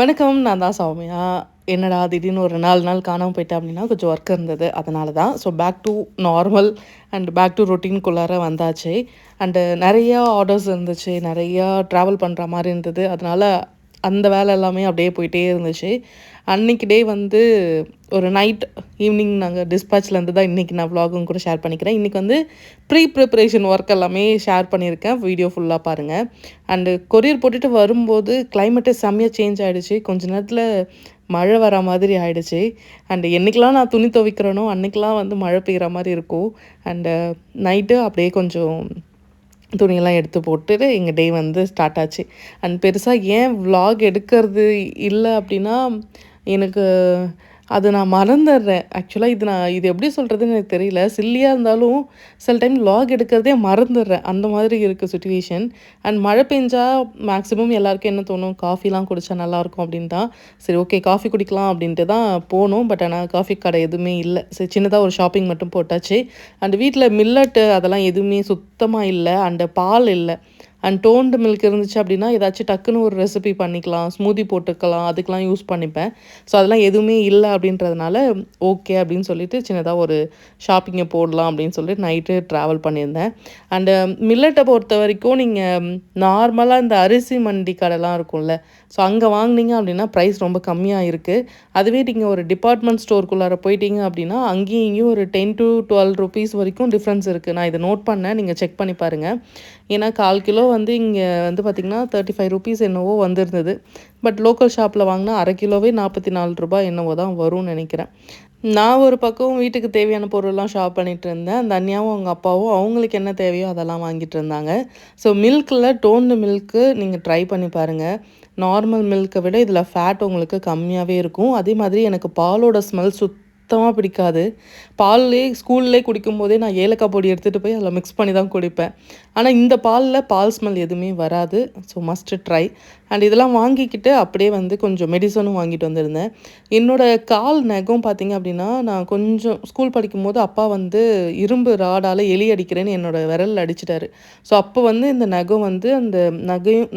வணக்கம். நான் தான் சௌமியா. என்னடா திடீர்னு ஒரு 4 நாள் காணாம போயிட்டேன் அப்படின்னா, கொஞ்சம் ஒர்க் இருந்தது. அதனால தான். So back to normal and back to ரொட்டீன்குள்ளார வந்தாச்சு. அண்டு நெறையா ஆர்டர்ஸ் இருந்துச்சு. நெறையா ட்ராவல் பண்ற மாரி இருந்தது. அதனால அந்த வேலை எல்லாமே அப்படியே போயிட்டே இருந்துச்சு. அன்னைக்கு டே வந்து ஒரு நைட் ஈவினிங் நாங்க டிஸ்பேட்ச்லேருந்து தான் இன்றைக்கி நான் விலாகும் கூட ஷேர் பண்ணிக்கிறேன். இன்றைக்கி வந்து ப்ரிப்பரேஷன் ஒர்க் எல்லாமே ஷேர் பண்ணியிருக்கேன். வீடியோ ஃபுல்லாக பாருங்கள். அண்டு கொரியர் போட்டுட்டு வரும்போது கிளைமேட்டே செம்மையா சேஞ்ச் ஆகிடுச்சு. கொஞ்ச நேரத்தில் மழை வர மாதிரி ஆயிடுச்சு. அண்டு என்றைக்கெல்லாம் நான் துணி துவைக்கிறேனோ அன்றைக்கெலாம் வந்து மழை பெய்கிற மாதிரி இருக்கும். அண்டு நைட்டு அப்படியே கொஞ்சம் துணியெல்லாம் எடுத்து போட்டுட்டு எங்கள் டே வந்து ஸ்டார்ட் ஆச்சு. அண்ட் பெருசாக ஏன் விலாக் எடுக்கிறது இல்லை அப்படின்னா, எனக்கு அது நான் மறந்துடுறேன். ஆக்சுவலாக இது எப்படி சொல்கிறதுன்னு எனக்கு தெரியல. சில்லியாக இருந்தாலும் சில டைம் விலாக் எடுக்கிறதே மறந்துடுறேன். அந்த மாதிரி இருக்குது சிச்சுவேஷன். அண்ட் மழை பெஞ்சா மேக்ஸிமம் எல்லாருக்கும் என்ன தோணும், காஃபிலாம் குடித்தா நல்லாயிருக்கும் அப்படின்னு தான். சரி, ஓகே, காஃபி குடிக்கலாம் அப்படின்ட்டு தான் போனோம். பட் ஆனால் காஃபி கடை எதுவுமே இல்லை. சரி, சின்னதாக ஒரு ஷாப்பிங் மட்டும் போட்டாச்சு. அண்ட் வீட்டில் மில்லட்டு அதெல்லாம் எதுவுமே சுத்தமாக இல்லை. அண்டு பால் இல்லை. அண்ட் டோன்டு மில்க் இருந்துச்சு அப்படின்னா ஏதாச்சும் டக்குன்னு ஒரு ரெசிபி பண்ணிக்கலாம், ஸ்மூதி போட்டுக்கலாம், அதுக்கெலாம் யூஸ் பண்ணிப்பேன். ஸோ அதெல்லாம் எதுவுமே இல்லை அப்படின்றதுனால ஓகே அப்படின்னு சொல்லிட்டு சின்னதாக ஒரு ஷாப்பிங்கை போடலாம் அப்படின்னு சொல்லிட்டு நைட்டு ட்ராவல் பண்ணியிருந்தேன். அண்டு மில்லட்டை பொறுத்த வரைக்கும் நீங்கள் நார்மலாக இந்த அரிசி மண்டி கடைலாம் இருக்கும்ல, ஸோ அங்கே வாங்கினீங்க அப்படின்னா ப்ரைஸ் ரொம்ப கம்மியாக இருக்குது. அதுவே நீங்கள் ஒரு டிபார்ட்மெண்ட் ஸ்டோருக்குள்ளார போயிட்டீங்க அப்படின்னா அங்கேயும் இங்கேயும் ஒரு 10 to 12 ருபீஸ் வரைக்கும் டிஃப்ரென்ஸ் இருக்குது. நான் இதை நோட் பண்ணேன், நீங்கள் செக் பண்ணி பாருங்கள். ஏன்னா 1/4 கிலோ வந்து இங்கே வந்து பார்த்திங்கன்னா 35 ருபீஸ் என்னவோ வந்திருந்தது. பட் லோக்கல் ஷாப்பில் வாங்கினா அரை கிலோவே 44 ரூபாய் என்னவோ தான் வரும்னு நினைக்கிறேன். நான் ஒரு பக்கம் வீட்டுக்கு தேவையான பொருள்லாம் ஷாப் பண்ணிகிட்டு இருந்தேன். அந்த அண்ணியாவும் அவங்க அப்பாவும் அவங்களுக்கு என்ன தேவையோ அதெல்லாம் வாங்கிட்டு இருந்தாங்க. ஸோ மில்கில் டோன்டு மில்க்கு நீங்கள் ட்ரை பண்ணி பாருங்கள். நார்மல் மில்க்கை விட இதில் ஃபேட் உங்களுக்கு கம்மியாகவே இருக்கும். அதே மாதிரி எனக்கு பாலோட ஸ்மெல் சுத்தமாக பிடிக்காது. ஸ்கூல்லே குடிக்கும்போதே நான் ஏலக்காய் பொடி எடுத்துகிட்டு போய் அதில் மிக்ஸ் பண்ணி தான் குடிப்பேன். ஆனால் இந்த பால் ஸ்மெல் எதுவுமே வராது. So must try. அண்ட் இதெல்லாம் வாங்கிக்கிட்டு அப்படியே வந்து கொஞ்சம் மெடிசனும் வாங்கிட்டு வந்திருந்தேன். என்னோடய கால் நகம் பார்த்திங்க அப்படின்னா, நான் கொஞ்சம் ஸ்கூல் படிக்கும்போது அப்பா வந்து இரும்பு ராடால் எலி அடிக்கிறேன்னு என்னோடய விரலில் அடிச்சிட்டாரு. ஸோ அப்போ வந்து இந்த நகம் வந்து அந்த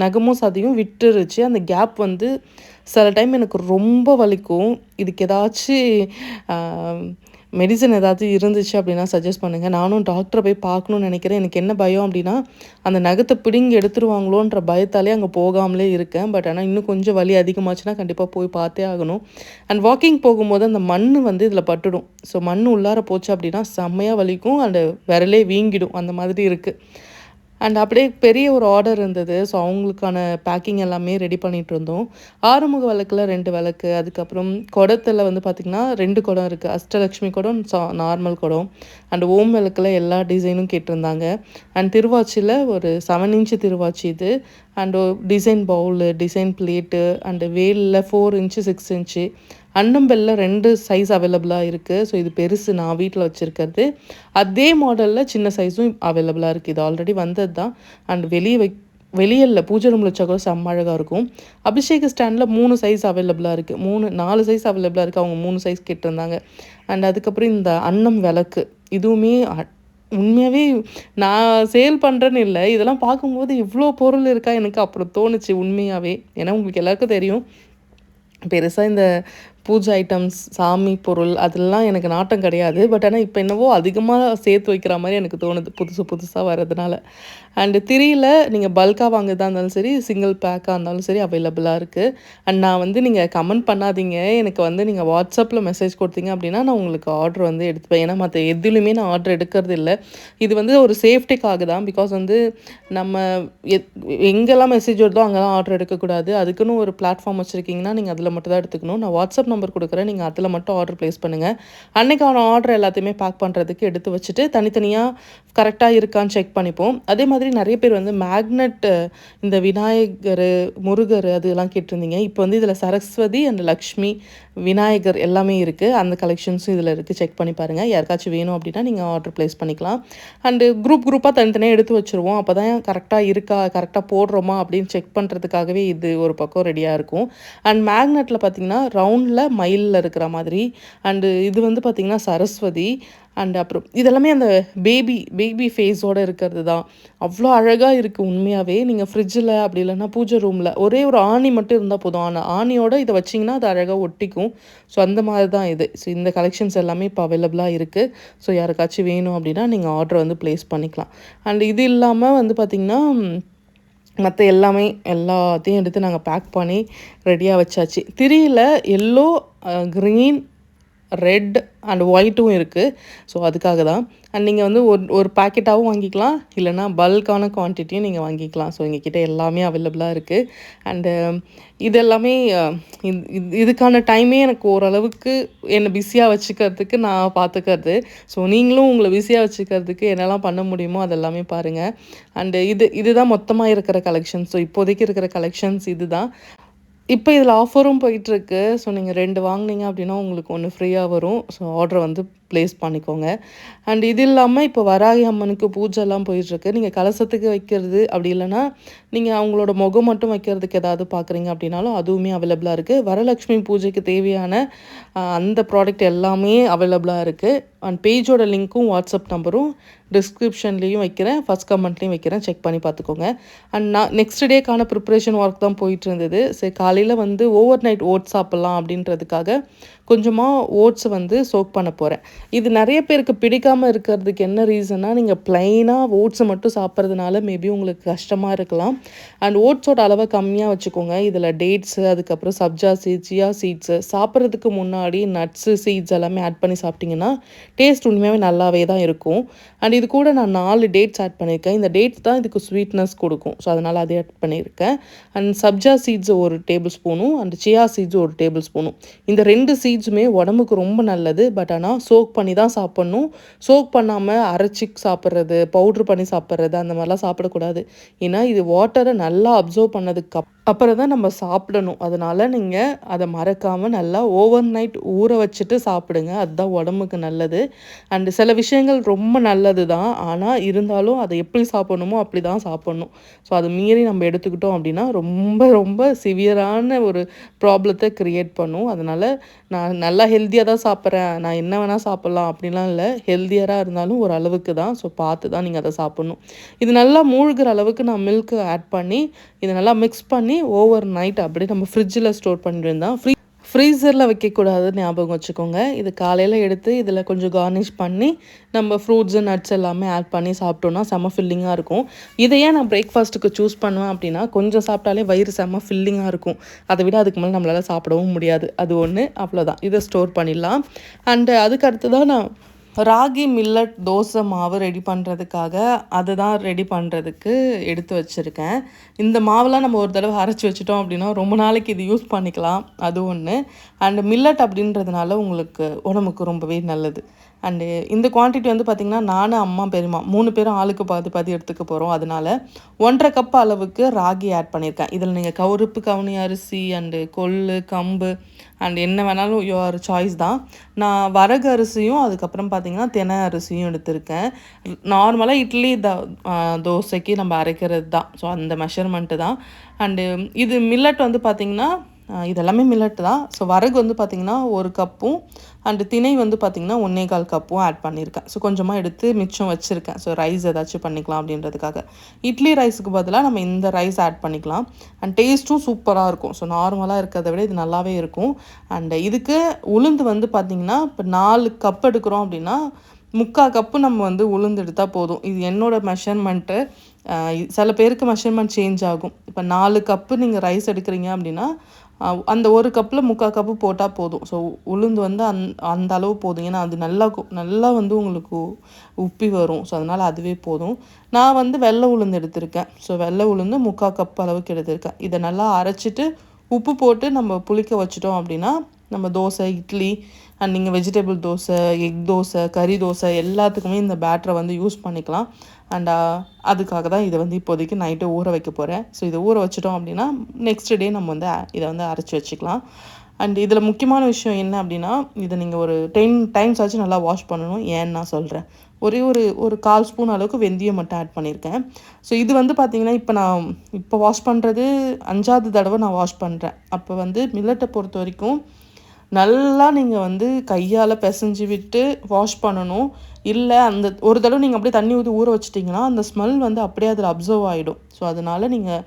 நகமும் சதையும் விட்டுருச்சு. அந்த கேப் வந்து சில டைம் எனக்கு ரொம்ப வலிக்கும். இதுக்கு ஏதாச்சும் மெடிசன் ஏதாச்சும் இருந்துச்சு அப்படின்னா சஜஸ்ட் பண்ணுங்கள். நானும் டாக்டரை போய் பார்க்கணுன்னு நினைக்கிறேன். எனக்கு என்ன பயம் அப்படின்னா, அந்த நகத்தை பிடுங்கி எடுத்துருவாங்களோன்ற பயத்தாலே அங்கே போகாமலே இருக்கேன். பட் ஆனால் இன்னும் கொஞ்சம் வலி அதிகமாச்சுன்னா கண்டிப்பாக போய் பார்த்தே ஆகணும். அண்ட் வாக்கிங் போகும்போது அந்த மண் வந்து இதில் பட்டுடும். ஸோ மண் உள்ளார போச்சு அப்படின்னா செம்மையாக வலிக்கும். அண்ட் விரலே வீங்கிடும். அந்த மாதிரி இருக்குது. அண்ட் அப்படியே பெரிய ஒரு ஆர்டர் இருந்தது. ஸோ அவங்களுக்கான பேக்கிங் எல்லாமே ரெடி பண்ணிகிட்டு இருந்தோம். ஆறுமுக விளக்கில் 2 விளக்கு, அதுக்கப்புறம் குடத்தில் வந்து பார்த்திங்கன்னா 2 குடம் இருக்குது. அஷ்டலக்ஷ்மி குடம், நார்மல் குடம். அண்ட் ஓம் விளக்கில் எல்லா டிசைனும் கேட்டிருந்தாங்க. அண்ட் திருவாச்சியில் ஒரு 7 இன்ச்சு திருவாச்சி இது. And design bowl, design plate, and வேலில் 4 இன்ச்சு 6 இன்ச்சு. அன்னம்பெல்ல 2 சைஸ் அவைலபிளாக இருக்குது. ஸோ இது பெருசு நான் வீட்டில் வச்சுருக்கிறது. அதே மாடலில் சின்ன சைஸும் அவைலபிளாக இருக்குது. இது ஆல்ரெடி வந்தது தான். அண்ட் வெளியில் பூஜை ரூமில் வச்சா கூட செம்ம அழகாக இருக்கும். அபிஷேக ஸ்டாண்டில் 3 சைஸ் அவைலபிளாக இருக்குது. 4 சைஸ் அவைலபிளாக இருக்குது. அவங்க 3 சைஸ் கேட்டிருந்தாங்க. அண்ட் அதுக்கப்புறம் இந்த அன்னம் விளக்கு, இதுவுமே உண்மையாகவே நான் சேல் பண்ணுறேன்னு இல்லை, இதெல்லாம் பார்க்கும்போது இவ்வளோ பொருள் இருக்கா எனக்கு அப்புறம் தோணுச்சு உண்மையாகவே. ஏன்னா உங்களுக்கு எல்லாருக்கும் தெரியும், பெருசாக இந்த பூஜை ஐட்டம்ஸ், சாமி பொருள் அதெல்லாம் எனக்கு நாட்டம் கிடையாது. பட் ஆனால் இப்போ என்னவோ அதிகமாக சேர்த்து வைக்கிற மாதிரி எனக்கு தோணுது புதுசாக வர்றதுனால. அண்டு திரியில் நீங்கள் பல்காக வாங்குறதா இருந்தாலும் சரி, சிங்கிள் பேக்காக இருந்தாலும் சரி அவைலபிளாக இருக்குது. அண்ட் நான் வந்து நீங்கள் கமெண்ட் பண்ணாதீங்க, எனக்கு வந்து நீங்கள் வாட்ஸ்அப்பில் மெசேஜ் கொடுத்தீங்க அப்படின்னா நான் உங்களுக்கு ஆர்டர் வந்து எடுத்துப்பேன். ஏன்னா மற்ற எதுலையுமே நான் ஆர்டர் எடுக்கிறது இல்லை. இது வந்து ஒரு சேஃப்டிக்காக தான். பிகாஸ் வந்து நம்ம எங்கெல்லாம் மெசேஜ் வருதோ அங்கெல்லாம் ஆர்டர் எடுக்கக்கூடாது. அதுக்குன்னு ஒரு பிளாட்ஃபார்ம் வச்சுருக்கீங்கன்னா நீங்கள் அதில் மட்டும் தான் எடுத்துக்கணும். நான் வாட்ஸ்அப் நம்பர் கொடுக்குறேன், நீங்கள் அதில் மட்டும் ஆர்டர் ப்ளேஸ் பண்ணுங்கள். அன்றைக்கான ஆர்டர் எல்லாத்தையுமே பேக் பண்ணுறதுக்கு எடுத்து வச்சுட்டு தனித்தனியாக கரெக்டாக இருக்கான்னு செக் பண்ணிப்போம். அதே மாதிரி நிறைய பேர் வந்து மேக்னெட், இந்த விநாயகர், முருகர் அதெல்லாம் கேட்டிருந்தீங்க. இப்போ வந்து இதில் சரஸ்வதி அண்ட் லக்ஷ்மி, விநாயகர் எல்லாமே இருக்குது. அந்த கலெக்ஷன்ஸும் இதில் இருக்குது. செக் பண்ணி பாருங்கள். யாருக்காச்சும் வேணும் அப்படின்னா நீங்கள் ஆர்டர் ப்ளேஸ் பண்ணிக்கலாம். அண்டு குரூப்பாக தனித்தனியாக எடுத்து வச்சுருவோம். அப்போ தான் கரெக்டாக இருக்கா, கரெக்டாக போடுறோமா அப்படின்னு செக் பண்ணுறதுக்காகவே இது ஒரு பக்கம் ரெடியாக இருக்கும். அண்ட் மேக்னெட்டில் பார்த்திங்கன்னா ரவுண்டில் மயிலில் இருக்கிற மாதிரி. அண்டு இது வந்து பார்த்திங்கன்னா சரஸ்வதி. அண்ட் அப்புறம் இதெல்லாமே அந்த பேபி ஃபேஸோடு இருக்கிறது தான். அவ்வளோ அழகாக இருக்குது உண்மையாகவே. நீங்கள் ஃப்ரிட்ஜில் அப்படி இல்லைன்னா பூஜை ரூமில் ஒரே ஒரு ஆணி மட்டும் இருந்தால் போதும். ஆனால் ஆணியோட இதை வச்சிங்கன்னா அது அழகாக ஒட்டிக்கும். ஸோ அந்த மாதிரி தான் இது. ஸோ இந்த கலெக்ஷன்ஸ் எல்லாமே இப்போ அவைலபிளாக இருக்குது. ஸோ யாருக்காச்சும் வேணும் அப்படின்னா நீங்கள் ஆர்டர் வந்து ப்ளேஸ் பண்ணிக்கலாம். அண்ட் இது இல்லாமல் வந்து பார்த்திங்கன்னா மற்ற எல்லாத்தையும் எடுத்து நாங்கள் பேக் பண்ணி ரெடியாக வச்சாச்சு. திரியில் எல்லோ, க்ரீன், ரெட் அண்ட் ஒயிட்டும் இருக்குது. ஸோ அதுக்காக தான். அண்ட் நீங்கள் வந்து ஒரு பேக்கெட்டாகவும் வாங்கிக்கலாம், இல்லைனா பல்கான குவான்டிட்டியும் நீங்கள் வாங்கிக்கலாம். ஸோ எங்ககிட்ட எல்லாமே அவைலபிளாக இருக்குது. அண்டு இது எல்லாமே இதுக்கான டைமே எனக்கு ஓரளவுக்கு என்னை பிஸியாக வச்சுக்கிறதுக்கு நான் பார்த்துக்கிறது. ஸோ நீங்களும் உங்களை பிஸியாக வச்சுக்கிறதுக்கு என்னெல்லாம் பண்ண முடியுமோ அதெல்லாமே பாருங்கள். அண்டு இதுதான் மொத்தமாக இருக்கிற கலெக்ஷன்ஸ். ஸோ இப்போதைக்கு இருக்கிற கலெக்ஷன்ஸ் இது தான். இப்போ இதில் ஆஃபரும் போயிட்டுருக்கு. ஸோ நீங்கள் 2 வாங்குனீங்க அப்படின்னா உங்களுக்கு 1 ஃப்ரீயாக வரும். ஸோ ஆர்டர் வந்து ப்ளேஸ் பண்ணிக்கோங்க. அண்ட் இது இல்லாமல் இப்போ வராகி அம்மனுக்கு பூஜைலாம் போயிட்டுருக்கு. நீங்கள் கலசத்துக்கு வைக்கிறது அப்படி இல்லைன்னா நீங்கள் அவங்களோட முகம் மட்டும் வைக்கிறதுக்கு ஏதாவது பார்க்குறீங்க அப்படின்னாலும் அதுவுமே அவைலபிளாக இருக்குது. வரலட்சுமி பூஜைக்கு தேவையான அந்த ப்ராடக்ட் எல்லாமே அவைலபிளாக இருக்குது. அண்ட் பேஜோட லிங்க்கும் வாட்ஸ்அப் நம்பரும் டிஸ்கிரிப்ஷன்லேயும் வைக்கிறேன், ஃபஸ்ட் கமெண்ட்லேயும் வைக்கிறேன். செக் பண்ணி பார்த்துக்கோங்க. அண்ட் நான் நெக்ஸ்ட் டேக்கான ப்ரிப்ரேஷன் ஒர்க் தான் போயிட்டு இருந்தது. சரி காலையில் வந்து ஓவர் நைட் ஓட்ஸ் சாப்பிட்லாம் அப்படின்றதுக்காக கொஞ்சமாக ஓட்ஸ் வந்து சோக் பண்ண போகிறேன். இது நிறைய பேருக்கு பிடிக்காமல் இருக்கிறதுக்கு என்ன ரீசன்னா, நீங்கள் ப்ளைனாக ஓட்ஸை மட்டும் சாப்பிட்றதுனால மேபி உங்களுக்கு கஷ்டமாக இருக்கலாம். அண்ட் ஓட்ஸோட அளவை கம்மியாக வச்சுக்கோங்க. இதில் டேட்ஸு, அதுக்கப்புறம் சப்ஜா சீட்ஸ், சியா சீட்ஸு சாப்பிட்றதுக்கு முன்னாடி நட்ஸு, சீட்ஸ் எல்லாமே ஆட் பண்ணி சாப்பிட்டிங்கன்னா டேஸ்ட் உண்மையாகவே நல்லாவே தான் இருக்கும். அண்ட் இது கூட நான் 4 டேட்ஸ் ஆட் பண்ணியிருக்கேன். இந்த டேட்ஸ் தான் இதுக்கு ஸ்வீட்னஸ் கொடுக்கும். ஸோ அதனால் அதை ஆட் பண்ணியிருக்கேன். அண்ட் சப்ஜா சீட்ஸ் 1 டேபிள் ஸ்பூனும் அண்ட் சியா சீட்ஸ் 1 டேபிள் ஸ்பூனும். இந்த 2 சீட்ஸுமே உடம்புக்கு ரொம்ப நல்லது. பட் ஆனால் சோக் பண்ணி தான் சாப்பிட்ணும். சோக் பண்ணாமல் அரைச்சி சாப்பிட்றது, பவுட்ரு பண்ணி சாப்பிட்றது அந்த மாதிரிலாம் சாப்பிடக்கூடாது. ஏன்னா இது வாட்டரை நல்லா அப்சர்வ் பண்ணதுக்கு அப்புறம் தான் நம்ம சாப்பிடணும். அதனால் நீங்கள் அதை மறக்காமல் நல்லா ஓவர் நைட் ஊற வச்சுட்டு சாப்பிடுங்க. அதுதான் உடம்புக்கு நல்லது. அண்டு சில விஷயங்கள் ரொம்ப நல்லது தான். ஆனால் இருந்தாலும் அதை எப்படி சாப்பிட்ணுமோ அப்படி தான் சாப்பிட்ணும். ஸோ அது மீறி நம்ம எடுத்துக்கிட்டோம் அப்படின்னா ரொம்ப ரொம்ப சிவியரான ஒரு ப்ராப்ளத்தை க்ரியேட் பண்ணும். அதனால் நான் நல்லா ஹெல்த்தியாக தான் சாப்பிட்றேன், நான் என்ன வேணால் சாப்பிட்லாம் அப்படிலாம் இல்லை. ஹெல்த்தியராக இருந்தாலும் ஒரு அளவுக்கு தான். ஸோ பார்த்து தான் நீங்கள் அதை சாப்பிட்ணும். இது நல்லா மூழ்கிற அளவுக்கு நான் மில்க்கு ஆட் பண்ணி இதை நல்லா மிக்ஸ் பண்ணி ஓவர் நைட் அப்படியே நம்ம ஃப்ரிட்ஜில் ஸ்டோர் பண்ணியிருந்தோம். ஃப்ரீசரில் வைக்கக்கூடாது, ஞாபகம் வச்சுக்கோங்க. இது காலையில் எடுத்து இதில் கொஞ்சம் கார்னிஷ் பண்ணி நம்ம ஃப்ரூட்ஸு, நட்ஸ் எல்லாமே ஆட் பண்ணி சாப்பிட்டோன்னா செம்ம ஃபில்லிங்காக இருக்கும். இதை ஏன் நான் பிரேக்ஃபாஸ்ட்டுக்கு சூஸ் பண்ணுவேன் அப்படின்னா, கொஞ்சம் சாப்பிட்டாலே வயிறு செம்ம ஃபில்லிங்காக இருக்கும். அதை விட அதுக்கு மேலே நம்மளால் சாப்பிடவும் முடியாது. அது ஒன்று, அவ்வளோதான். இதை ஸ்டோர் பண்ணிடலாம். அண்டு அதுக்கு அடுத்து தான் நான் ராகி மில்லட் தோசை மாவு ரெடி பண்ணுறதுக்காக அதுதான் ரெடி பண்ணுறதுக்கு எடுத்து வச்சுருக்கேன். இந்த மாவுலாம் நம்ம ஒரு தடவை அரைச்சி வச்சுட்டோம் அப்படின்னா ரொம்ப நாளைக்கு இது யூஸ் பண்ணிக்கலாம். அது ஒன்று. அண்டு மில்லட் அப்படின்றதுனால உங்களுக்கு உடம்புக்கு ரொம்பவே நல்லது. அண்டு இந்த குவான்டிட்டி வந்து பார்த்திங்கன்னா நான், அம்மா, பெரியம்மா 3 பேரும் ஆளுக்கு பாதி பாதி எடுத்துக்க போகிறோம். அதனால் 1.5 கப் அளவுக்கு ராகி ஆட் பண்ணியிருக்கேன். இதில் நீங்கள் கருப்பு கவுனி அரிசி அண்டு கொள்ளு, கம்பு அண்ட் என்ன வேணாலும் யுவர் சாய்ஸ் தான். நான் வரகு அரிசியும் அதுக்கப்புறம் பார்த்திங்கன்னா தினை அரிசியும் எடுத்திருக்கேன். நார்மலாக இட்லி தோசைக்கு நம்ம அரைக்கிறது தான். ஸோ அந்த மெஷர்மெண்ட்டு தான். அண்டு இது மில்லட் வந்து பார்த்திங்கன்னா இதெல்லாமே மில்லட் தான். ஸோ வரகு வந்து பார்த்திங்கன்னா 1 கப்பும் அண்டு திணை வந்து பார்த்திங்கன்னா 1.25 கப்பும் ஆட் பண்ணியிருக்கேன். ஸோ கொஞ்சமாக எடுத்து மிச்சம் வச்சுருக்கேன். ஸோ ரைஸ் ஏதாச்சும் பண்ணிக்கலாம் அப்படின்றதுக்காக. இட்லி ரைஸுக்கு பதிலாக நம்ம இந்த ரைஸ் ஆட் பண்ணிக்கலாம். அண்ட் டேஸ்ட்டும் சூப்பராக இருக்கும். ஸோ நார்மலாக இருக்கிறத விட இது நல்லாவே இருக்கும். அண்டு இதுக்கு உளுந்து வந்து பார்த்திங்கன்னா இப்போ 4 கப் எடுக்கிறோம் அப்படின்னா 3/4 கப்பு நம்ம வந்து உளுந்து எடுத்தால் போதும். இது என்னோடய மெஷர்மெண்ட்டு. சில பேருக்கு மெஷர்மெண்ட் சேஞ்ச் ஆகும். இப்போ 4 கப்பு நீங்கள் ரைஸ் எடுக்கிறீங்க அப்படின்னா அந்த 1 கப்பில் 3/4 கப்பு போட்டால் போதும். ஸோ உளுந்து வந்து அந்த அளவு போதும். ஏன்னா அது நல்லா வந்து உங்களுக்கு உப்பி வரும். ஸோ அதனால் அதுவே போதும். நான் வந்து வெள்ளை உளுந்து எடுத்திருக்கேன். ஸோ வெள்ளை உளுந்து 3/4 கப் அளவுக்கு எடுத்திருக்கேன். இதை நல்லா அரைச்சிட்டு உப்பு போட்டு நம்ம புளிக்க வச்சிட்டோம் அப்படின்னா நம்ம தோசை, இட்லி அண்ட் நீங்கள் வெஜிடபிள் தோசை, எக் தோசை, கறி தோசை எல்லாத்துக்குமே இந்த பேட்டரை வந்து யூஸ் பண்ணிக்கலாம். அண்ட் அதுக்காக தான் இதை வந்து இப்போதைக்கு நைட்டு ஊற வைக்க போகிறேன். ஸோ இதை ஊற வச்சிட்டோம் அப்படின்னா நெக்ஸ்ட் டே நம்ம வந்து இதை வந்து அரைச்சி வச்சுக்கலாம். அண்ட் இதில் முக்கியமான விஷயம் என்ன அப்படின்னா, இதை நீங்கள் ஒரு 10 டைம்ஸ் ஆச்சு நல்லா வாஷ் பண்ணணும். ஏன்னு நான் சொல்கிறேன். ஒரே ஒரு 1/4 ஸ்பூன் அளவுக்கு வெந்தயம் மட்டும் ஆட் பண்ணியிருக்கேன். ஸோ இது வந்து பார்த்திங்கன்னா இப்போ வாஷ் பண்ணுறது 5வது தடவை நான் வாஷ் பண்ணுறேன். அப்போ வந்து மில்லட்டை பொறுத்த வரைக்கும் நல்லா நீங்கள் வந்து கையால் பிசைஞ்சு விட்டு வாஷ் பண்ணணும். இல்லை அந்த ஒரு தடவை நீங்கள் அப்படியே தண்ணி ஊற்றி ஊற வச்சிட்டிங்கன்னா அந்த ஸ்மெல் வந்து அப்படியே அதில் அப்சர்வ் ஆகிடும். ஸோ அதனால் நீங்கள்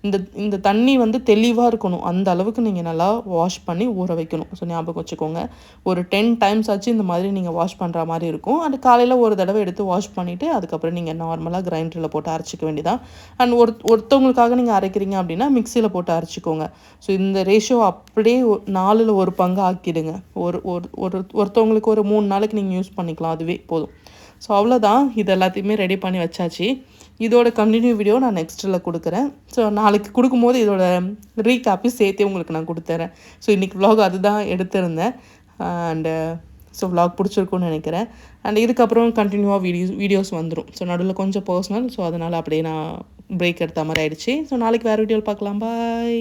இந்த இந்த தண்ணி வந்து தெளிவாக இருக்கணும். அந்த அளவுக்கு நீங்கள் நல்லா வாஷ் பண்ணி ஊற வைக்கணும். ஸோ ஞாபகம் வச்சுக்கோங்க. ஒரு 10 டைம்ஸ் ஆச்சு இந்த மாதிரி நீங்கள் வாஷ் பண்ணுற மாதிரி இருக்கும். அது காலையில் ஒரு தடவை எடுத்து வாஷ் பண்ணிவிட்டு அதுக்கப்புறம் நீங்கள் நார்மலாக கிரைண்டரில் போட்டு அரைச்சிக்க வேண்டியதான். அண்ட் ஒருத்தவங்களுக்காக நீங்கள் அரைக்கிறீங்க அப்படின்னா மிக்சியில் போட்டு அரைச்சிக்கோங்க. ஸோ இந்த ரேஷியோ அப்படியே 4ல் 1 பங்கு ஆக்கிடுங்க. ஒருத்தவங்களுக்கு ஒரு 3 நாளைக்கு நீங்கள் யூஸ் பண்ணிக்கலாம், அதுவே போதும். ஸோ அவ்வளோதான். இது எல்லாத்தையுமே ரெடி பண்ணி வச்சாச்சு. இதோட கண்டினியூ வீடியோ நான் நெக்ஸ்ட்டில் கொடுக்குறேன். ஸோ நாளைக்கு கொடுக்கும்போது இதோட ரீகேப்பையும் சேர்த்தே உங்களுக்கு நான் கொடுத்துறேன். ஸோ இன்றைக்கி vlog அதுதான் எடுத்திருந்தேன். அண்டு ஸோ vlog பிடிச்சிருக்குன்னு நினைக்கிறேன். அண்ட் இதுக்கப்புறம் கண்டினியூவாக வீடியோஸ் வந்துடும். ஸோ நடுவில் கொஞ்சம் பர்சனல், ஸோ அதனால் அப்படியே நான் பிரேக் எடுத்த மாதிரி ஆயிடுச்சு. ஸோ நாளைக்கு வேறு வீடியோவில் பார்க்கலாம். பாய்.